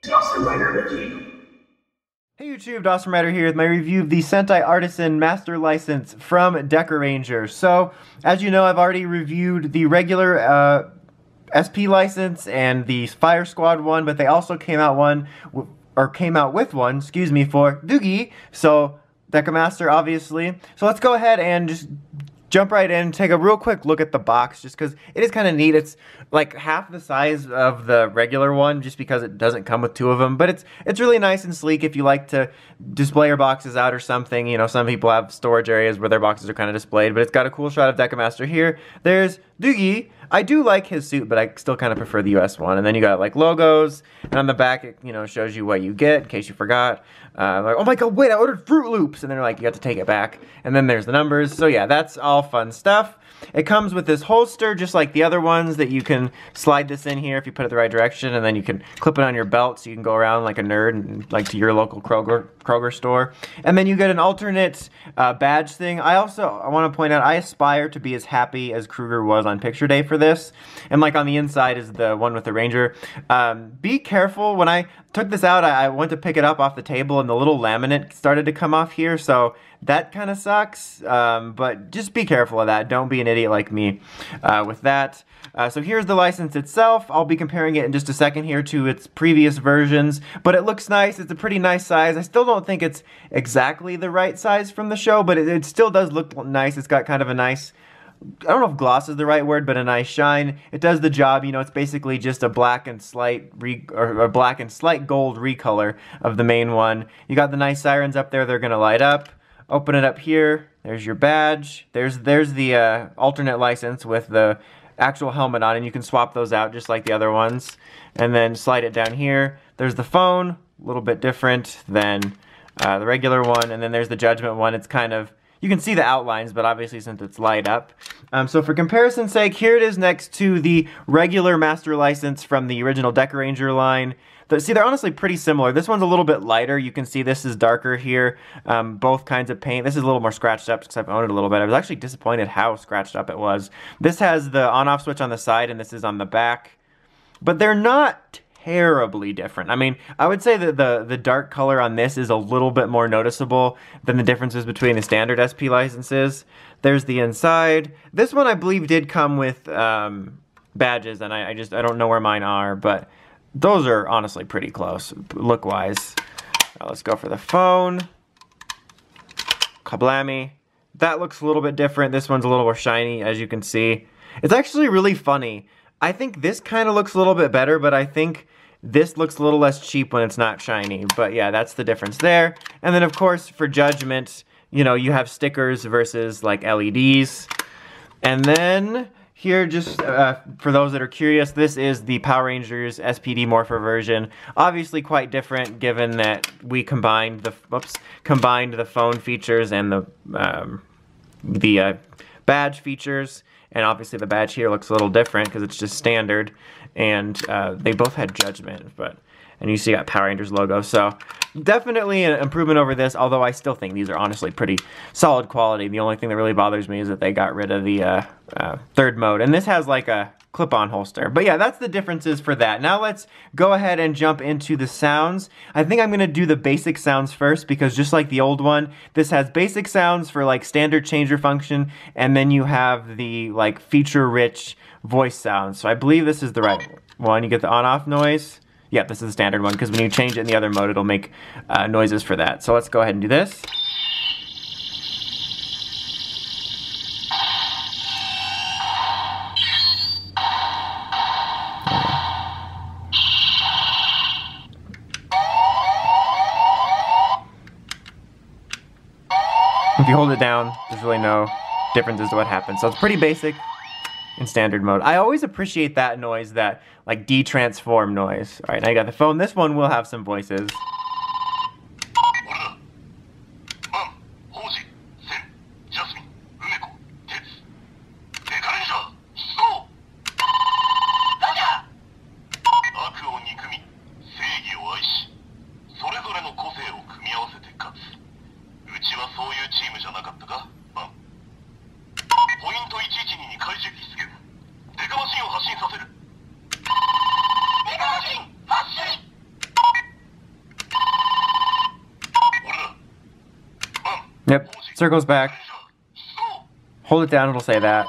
Hey YouTube, Dawson Rider here with my review of the Sentai Artisan Master License from Dekaranger. So, as you know, I've already reviewed the regular SP license and the Fire Squad one, but they also came out with one, excuse me, for Doogie. So, Dekamaster, obviously. So let's go ahead and just jump right in and take a real quick look at the box, just because it is kind of neat. It's like half the size of the regular one, just because it doesn't come with two of them. But it's really nice and sleek if you like to display your boxes out or something. You know, some people have storage areas where their boxes are kind of displayed, but it's got a cool shot of Dekamaster here. There's Doogie. I do like his suit, but I still kind of prefer the US one. And then you got like logos, and on the back it, you know, shows you what you get in case you forgot. Like, oh my god, wait, I ordered Fruit Loops, and then they're like, you have to take it back. And then there's the numbers. So yeah, that's all fun stuff. It comes with this holster, just like the other ones, that you can slide this in here if you put it the right direction, and then you can clip it on your belt so you can go around like a nerd and like to your local Kroger store. And then you get an alternate badge thing. I want to point out, I aspire to be as happy as Kruger was on picture day for this. And like on the inside is the one with the Ranger. Be careful. When I took this out, I went to pick it up off the table and the little laminate started to come off here, so that kind of sucks. But just be careful of that. Don't be an idiot like me with that. So here's the license itself. I'll be comparing it in just a second here to its previous versions, but it looks nice. It's a pretty nice size. I still don't think it's exactly the right size from the show, but it still does look nice. It's got kind of a nice, I don't know if gloss is the right word, but a nice shine. It does the job. You know, it's basically just a black and slight gold recolor of the main one. You got the nice sirens up there. They're gonna light up. Open it up here. There's your badge. There's the alternate license with the actual helmet on, and you can swap those out just like the other ones. And then slide it down here. There's the phone, a little bit different than the regular one. And then there's the Judgement one. It's kind of, you can see the outlines, but obviously since it's light up. So for comparison's sake, here it is next to the regular master license from the original Dekaranger line. See, they're honestly pretty similar. This one's a little bit lighter. You can see this is darker here. Both kinds of paint. This is a little more scratched up because I've owned it a little bit. I was actually disappointed how scratched up it was. This has the on-off switch on the side, and this is on the back. But they're not terribly different. I mean, I would say that the dark color on this is a little bit more noticeable than the differences between the standard SP licenses. There's the inside. This one, I believe, did come with badges, and I don't know where mine are, but those are honestly pretty close, look-wise. Let's go for the phone. Kablammy. That looks a little bit different. This one's a little more shiny, as you can see. It's actually really funny. I think this kind of looks a little bit better, but I think this looks a little less cheap when it's not shiny. But yeah, that's the difference there. And then, of course, for Judgement, you know, you have stickers versus, like, LEDs. And then here, just for those that are curious, this is the Power Rangers SPD Morpher version. Obviously quite different, given that we combined the phone features and the badge features. And obviously the badge here looks a little different because it's just standard. And they both had Judgement, and you see got Power Rangers logo. So definitely an improvement over this, although I still think these are honestly pretty solid quality. The only thing that really bothers me is that they got rid of the third mode. And this has like a clip-on holster. But yeah, that's the differences for that. Now let's go ahead and jump into the sounds. I think I'm going to do the basic sounds first, because just like the old one, this has basic sounds for like standard changer function, and then you have the like feature-rich voice sounds. So I believe this is the right one. You get the on-off noise. Yeah, this is the standard one, because when you change it in the other mode, it'll make noises for that. So let's go ahead and do this. If you hold it down, there's really no differences to what happens. So it's pretty basic in standard mode. I always appreciate that noise, that like de-transform noise. All right, now you got the phone. This one will have some voices. Yep, circles back. Hold it down, it'll say that.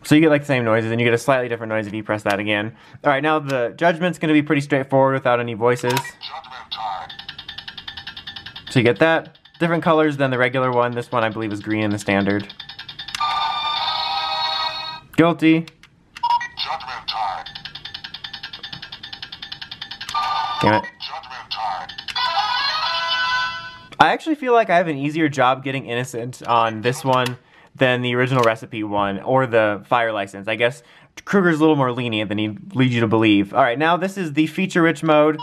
So you get like the same noises, and you get a slightly different noise if you press that again. Alright, now the Judgment's going to be pretty straightforward without any voices. So you get that. Different colors than the regular one. This one I believe is green in the standard. Guilty. Damn it. I actually feel like I have an easier job getting innocent on this one than the original recipe one, or the fire license. I guess Kruger's a little more lenient than he'd lead you to believe. Alright, now this is the feature-rich mode,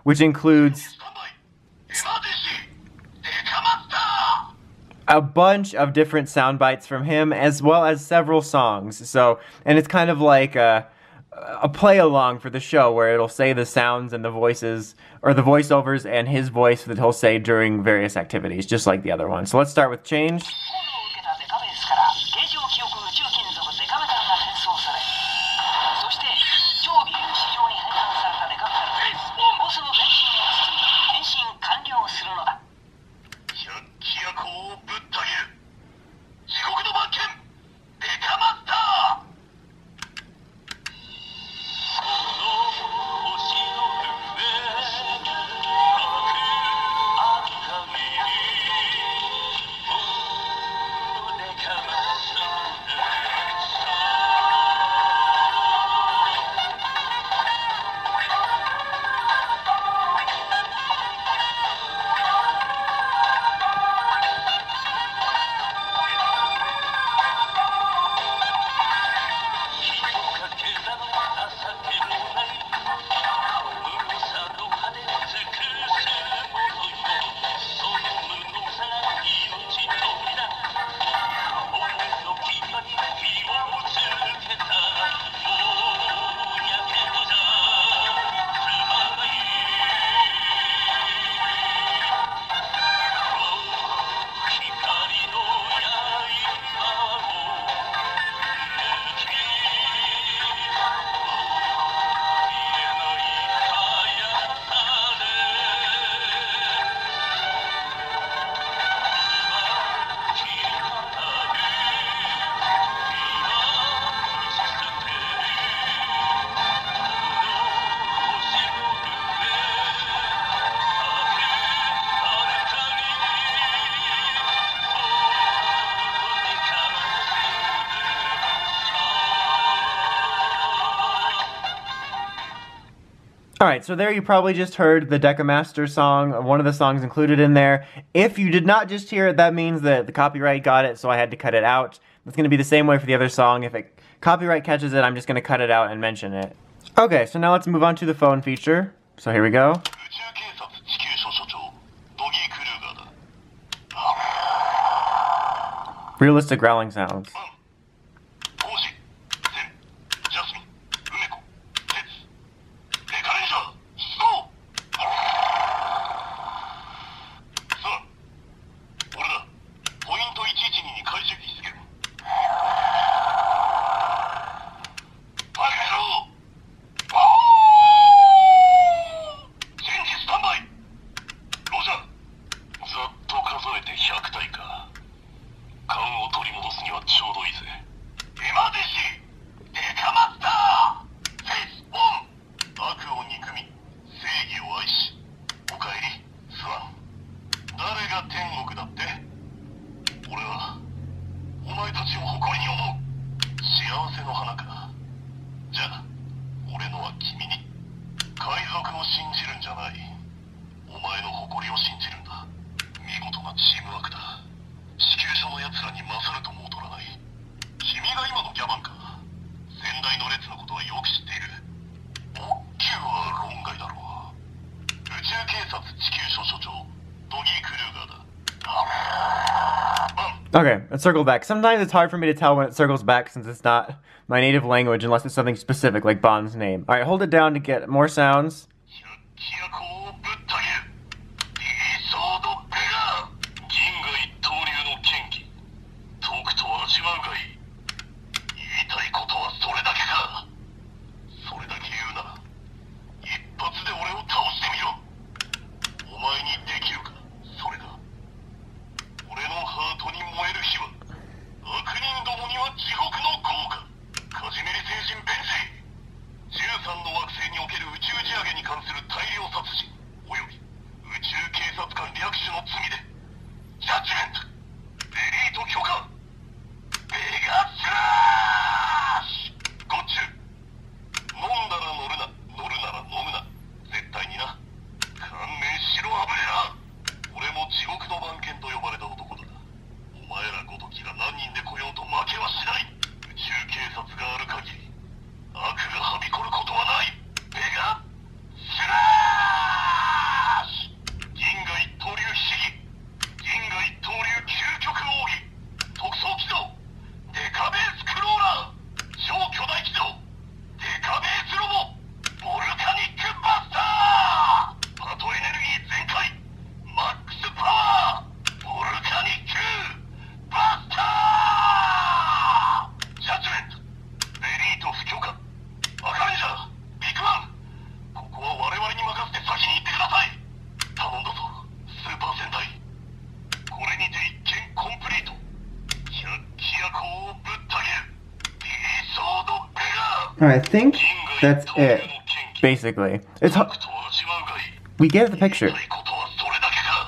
which includes a bunch of different sound bites from him, as well as several songs. So, and it's kind of like a play-along for the show, where it'll say the sounds and the voices, or the voiceovers and his voice that he'll say during various activities, just like the other one. So let's start with Change. Alright, so there you probably just heard the Dekamaster song, one of the songs included in there. If you did not just hear it, that means that the copyright got it, so I had to cut it out. It's going to be the same way for the other song. If copyright catches it, I'm just going to cut it out and mention it. Okay, so now let's move on to the phone feature. So here we go. Realistic growling sounds. Okay, let's circle back. Sometimes it's hard for me to tell when it circles back since it's not my native language unless it's something specific like Bond's name. Alright, hold it down to get more sounds. Alright, I think that's it. Basically. We get the picture.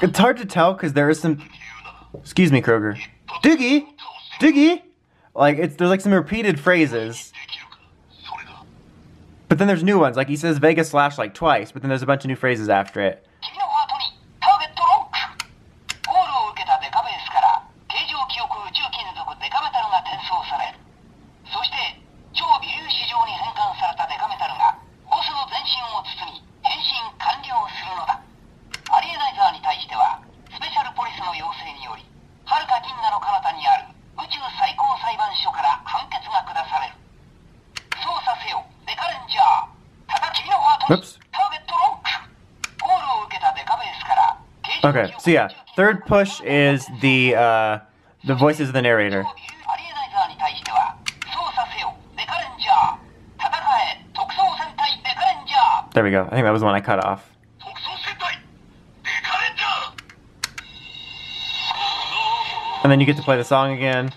It's hard to tell because there is some... Excuse me, Kroger. Doogie! Doogie! Like, there's like some repeated phrases. But then there's new ones. Like, he says Vega slash like twice, but then there's a bunch of new phrases after it. Oops. Okay, so yeah, third push is the voices of the narrator. There we go. I think that was the one I cut off. And then you get to play the song again.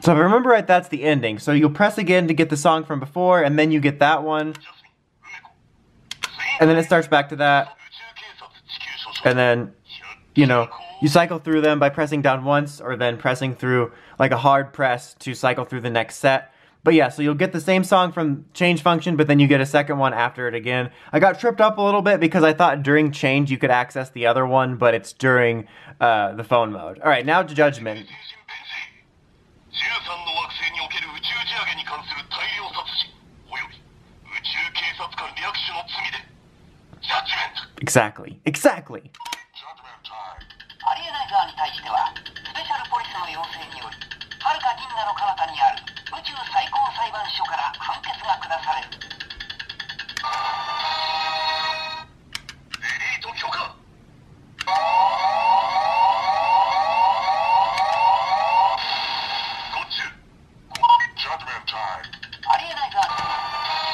So if I remember right, that's the ending. So you'll press again to get the song from before, and then you get that one. And then it starts back to that. And then, you know, you cycle through them by pressing down once, or then pressing through like a hard press to cycle through the next set. But yeah, so you'll get the same song from change function, but then you get a second one after it again. I got tripped up a little bit because I thought during change you could access the other one, but it's during the phone mode. Alright, now to Judgement. Exactly. Exactly.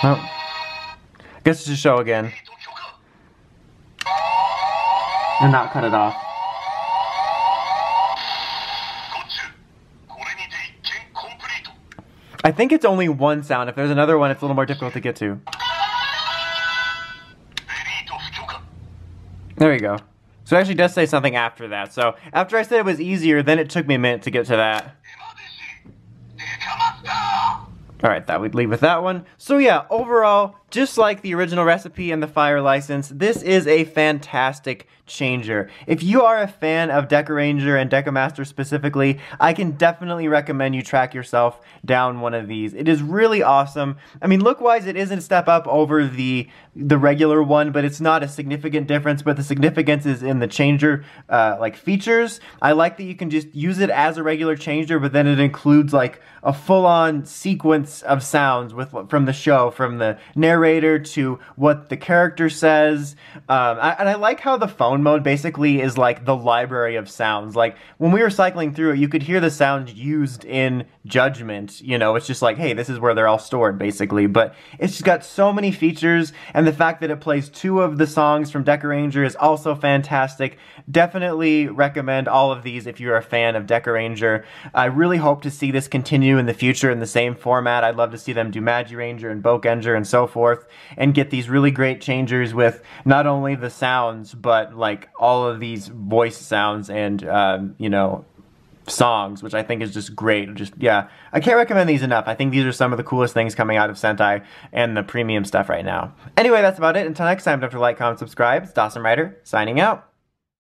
Well, guess it's a show again. And not cut it off. I think it's only one sound. If there's another one, it's a little more difficult to get to. There you go. So it actually does say something after that. So after I said it was easier, then it took me a minute to get to that. Alright, that we'd leave with that one. So yeah, overall, just like the original recipe and the Fire license, this is a fantastic changer. If you are a fan of Dekaranger and Dekamaster specifically, I can definitely recommend you track yourself down one of these. It is really awesome. I mean, look-wise, it is a step up over the regular one, but it's not a significant difference, but the significance is in the changer like features. I like that you can just use it as a regular changer, but then it includes like a full-on sequence of sounds from the show, from the narrator narrator to what the character says. And I like how the phone mode basically is like the library of sounds. Like, when we were cycling through it, you could hear the sounds used in Judgement. You know, it's just like, hey, this is where they're all stored, basically. But it's just got so many features, and the fact that it plays 2 of the songs from Dekaranger is also fantastic. Definitely recommend all of these if you're a fan of Dekaranger. I really hope to see this continue in the future in the same format. I'd love to see them do Magiranger and Bokenger and so forth, and get these really great changers with not only the sounds, but like all of these voice sounds and, you know, songs, which I think is just great. Just, yeah, I can't recommend these enough. I think these are some of the coolest things coming out of Sentai and the premium stuff right now. Anyway, that's about it. Until next time, don't forget to like, comment, subscribe. It's Dawson Ryder, signing out.